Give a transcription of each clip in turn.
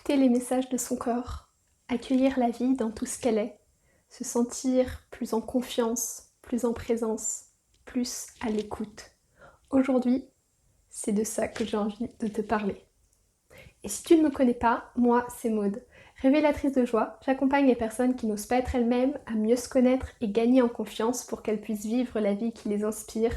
écouter les messages de son corps, accueillir la vie dans tout ce qu'elle est, se sentir plus en confiance, plus en présence, plus à l'écoute. Aujourd'hui, c'est de ça que j'ai envie de te parler. Et si tu ne me connais pas, moi c'est Maude. Révélatrice de joie, j'accompagne les personnes qui n'osent pas être elles-mêmes à mieux se connaître et gagner en confiance pour qu'elles puissent vivre la vie qui les inspire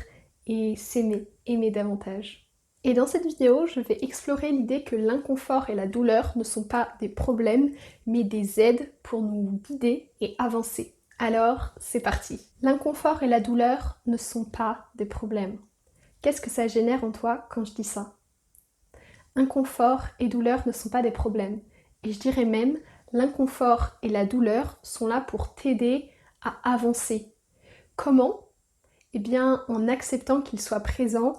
et s'aimer, aimer davantage. Et dans cette vidéo, je vais explorer l'idée que l'inconfort et la douleur ne sont pas des problèmes, mais des aides pour nous guider et avancer. Alors, c'est parti. L'inconfort et la douleur ne sont pas des problèmes. Qu'est-ce que ça génère en toi quand je dis ça ? Inconfort et douleur ne sont pas des problèmes. Et je dirais même, l'inconfort et la douleur sont là pour t'aider à avancer. Comment ? Eh bien, en acceptant qu'ils soient présents,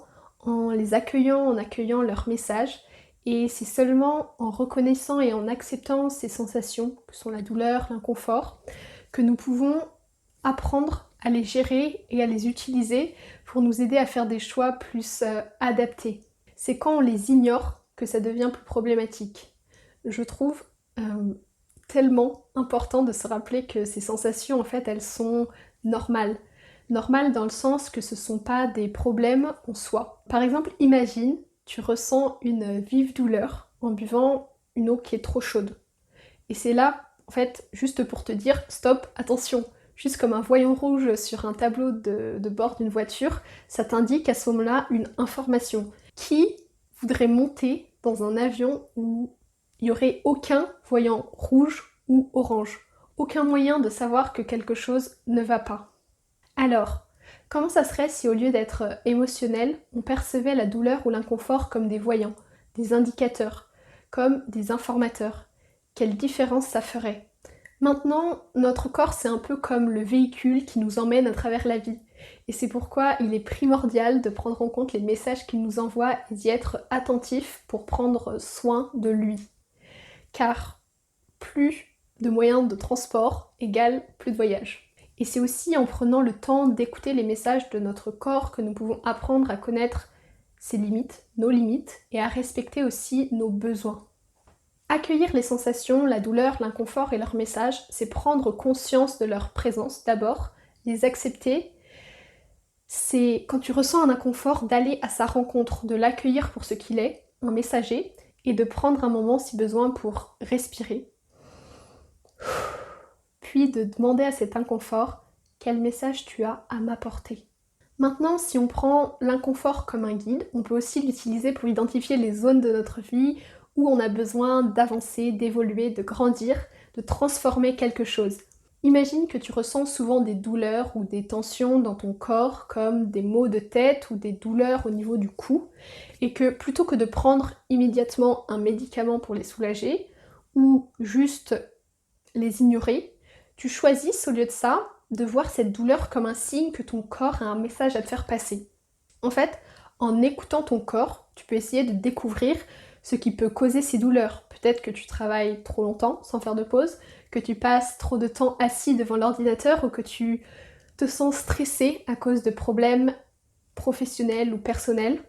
en les accueillant, en accueillant leurs messages. Et c'est seulement en reconnaissant et en acceptant ces sensations, que sont la douleur, l'inconfort, que nous pouvons apprendre à les gérer et à les utiliser pour nous aider à faire des choix plus adaptés. C'est quand on les ignore que ça devient plus problématique. Je trouve tellement important de se rappeler que ces sensations, en fait, elles sont normales. Normales dans le sens que ce ne sont pas des problèmes en soi. Par exemple, imagine, tu ressens une vive douleur en buvant une eau qui est trop chaude. Et c'est là, en fait, juste pour te dire, stop, attention. Juste comme un voyant rouge sur un tableau de bord d'une voiture, ça t'indique à ce moment-là une information. Qui voudrait monter dans un avion où il n'y aurait aucun voyant rouge ou orange? Aucun moyen de savoir que quelque chose ne va pas. Alors, comment ça serait si au lieu d'être émotionnel, on percevait la douleur ou l'inconfort comme des voyants, des indicateurs, comme des informateurs? Quelle différence ça ferait? Maintenant, notre corps c'est un peu comme le véhicule qui nous emmène à travers la vie. Et c'est pourquoi il est primordial de prendre en compte les messages qu'il nous envoie et d'y être attentif pour prendre soin de lui. Car plus de moyens de transport égale plus de voyages. Et c'est aussi en prenant le temps d'écouter les messages de notre corps que nous pouvons apprendre à connaître ses limites, nos limites, et à respecter aussi nos besoins. Accueillir les sensations, la douleur, l'inconfort et leurs messages, c'est prendre conscience de leur présence d'abord, les accepter. C'est quand tu ressens un inconfort d'aller à sa rencontre, de l'accueillir pour ce qu'il est, un messager, et de prendre un moment si besoin pour respirer. Puis de demander à cet inconfort quel message tu as à m'apporter. Maintenant, si on prend l'inconfort comme un guide, on peut aussi l'utiliser pour identifier les zones de notre vie où on a besoin d'avancer, d'évoluer, de grandir, de transformer quelque chose. Imagine que tu ressens souvent des douleurs ou des tensions dans ton corps, comme des maux de tête ou des douleurs au niveau du cou, et que plutôt que de prendre immédiatement un médicament pour les soulager, ou juste les ignorer, tu choisisses au lieu de ça de voir cette douleur comme un signe que ton corps a un message à te faire passer. En fait, en écoutant ton corps, tu peux essayer de découvrir ce qui peut causer ces douleurs. Peut-être que tu travailles trop longtemps sans faire de pause, que tu passes trop de temps assis devant l'ordinateur ou que tu te sens stressé à cause de problèmes professionnels ou personnels.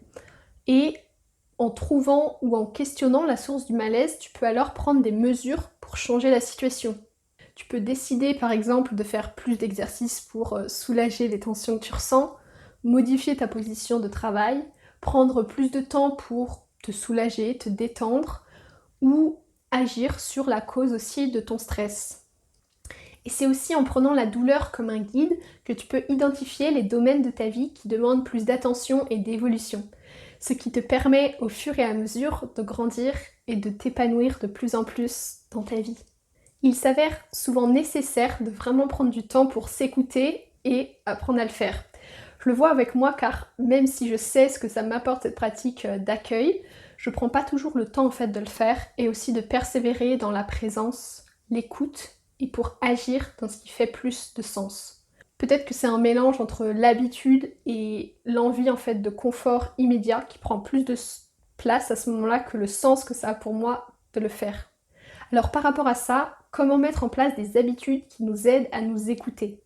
Et en trouvant ou en questionnant la source du malaise, tu peux alors prendre des mesures pour changer la situation. Tu peux décider par exemple de faire plus d'exercices pour soulager les tensions que tu ressens, modifier ta position de travail, prendre plus de temps pour te soulager, te détendre ou agir sur la cause aussi de ton stress. Et c'est aussi en prenant la douleur comme un guide que tu peux identifier les domaines de ta vie qui demandent plus d'attention et d'évolution, ce qui te permet au fur et à mesure de grandir et de t'épanouir de plus en plus dans ta vie. Il s'avère souvent nécessaire de vraiment prendre du temps pour s'écouter et apprendre à le faire. Je le vois avec moi car même si je sais ce que ça m'apporte cette pratique d'accueil, je prends pas toujours le temps en fait de le faire et aussi de persévérer dans la présence, l'écoute et pour agir dans ce qui fait plus de sens. Peut-être que c'est un mélange entre l'habitude et l'envie en fait de confort immédiat qui prend plus de place à ce moment-là que le sens que ça a pour moi de le faire. Alors par rapport à ça, comment mettre en place des habitudes qui nous aident à nous écouter?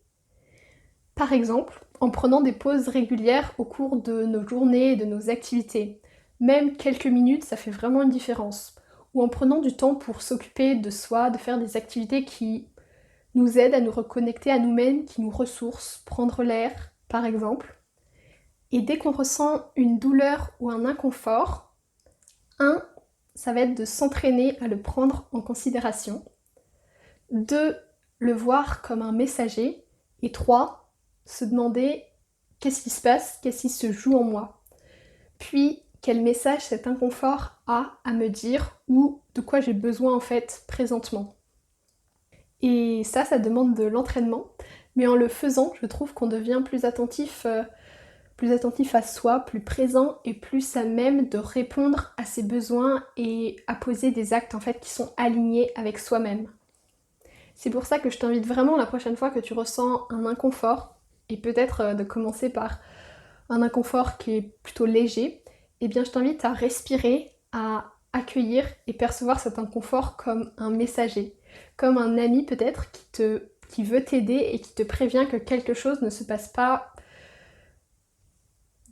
Par exemple, en prenant des pauses régulières au cours de nos journées et de nos activités. Même quelques minutes, ça fait vraiment une différence. ou en prenant du temps pour s'occuper de soi, de faire des activités qui nous aident à nous reconnecter à nous-mêmes, qui nous ressourcent, prendre l'air par exemple. Et dès qu'on ressent une douleur ou un inconfort, ça va être de s'entraîner à le prendre en considération. 2, le voir comme un messager. Et 3, se demander qu'est-ce qui se passe, qu'est-ce qui se joue en moi. Puis, quel message cet inconfort a à me dire ou de quoi j'ai besoin en fait présentement. Et ça demande de l'entraînement, mais en le faisant, je trouve qu'on devient plus attentif à soi, plus présent et plus à même de répondre à ses besoins et à poser des actes en fait qui sont alignés avec soi-même. C'est pour ça que je t'invite vraiment la prochaine fois que tu ressens un inconfort, et peut-être de commencer par un inconfort qui est plutôt léger, eh bien je t'invite à respirer, à accueillir et percevoir cet inconfort comme un messager, comme un ami peut-être qui veut t'aider et qui te prévient que quelque chose ne se passe pas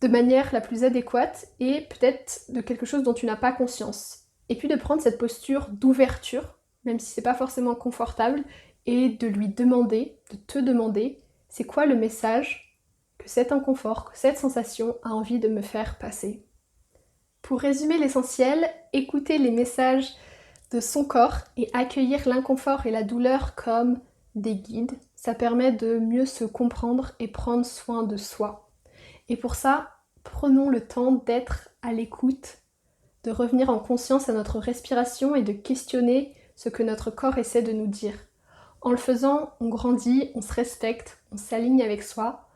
de manière la plus adéquate et peut-être de quelque chose dont tu n'as pas conscience. Et puis de prendre cette posture d'ouverture, même si c'est pas forcément confortable, et de lui demander, de te demander, c'est quoi le message que cet inconfort, que cette sensation a envie de me faire passer. Pour résumer l'essentiel, écouter les messages de son corps et accueillir l'inconfort et la douleur comme des guides, ça permet de mieux se comprendre et prendre soin de soi. Et pour ça, prenons le temps d'être à l'écoute, de revenir en conscience à notre respiration et de questionner ce que notre corps essaie de nous dire. En le faisant, on grandit, on se respecte, on s'aligne avec soi,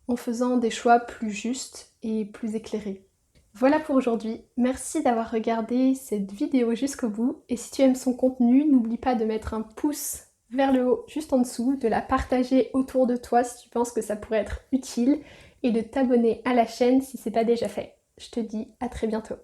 en faisant des choix plus justes et plus éclairés. Voilà pour aujourd'hui, merci d'avoir regardé cette vidéo jusqu'au bout et si tu aimes son contenu, n'oublie pas de mettre un pouce vers le haut juste en dessous, de la partager autour de toi si tu penses que ça pourrait être utile et de t'abonner à la chaîne si c'est pas déjà fait. Je te dis à très bientôt.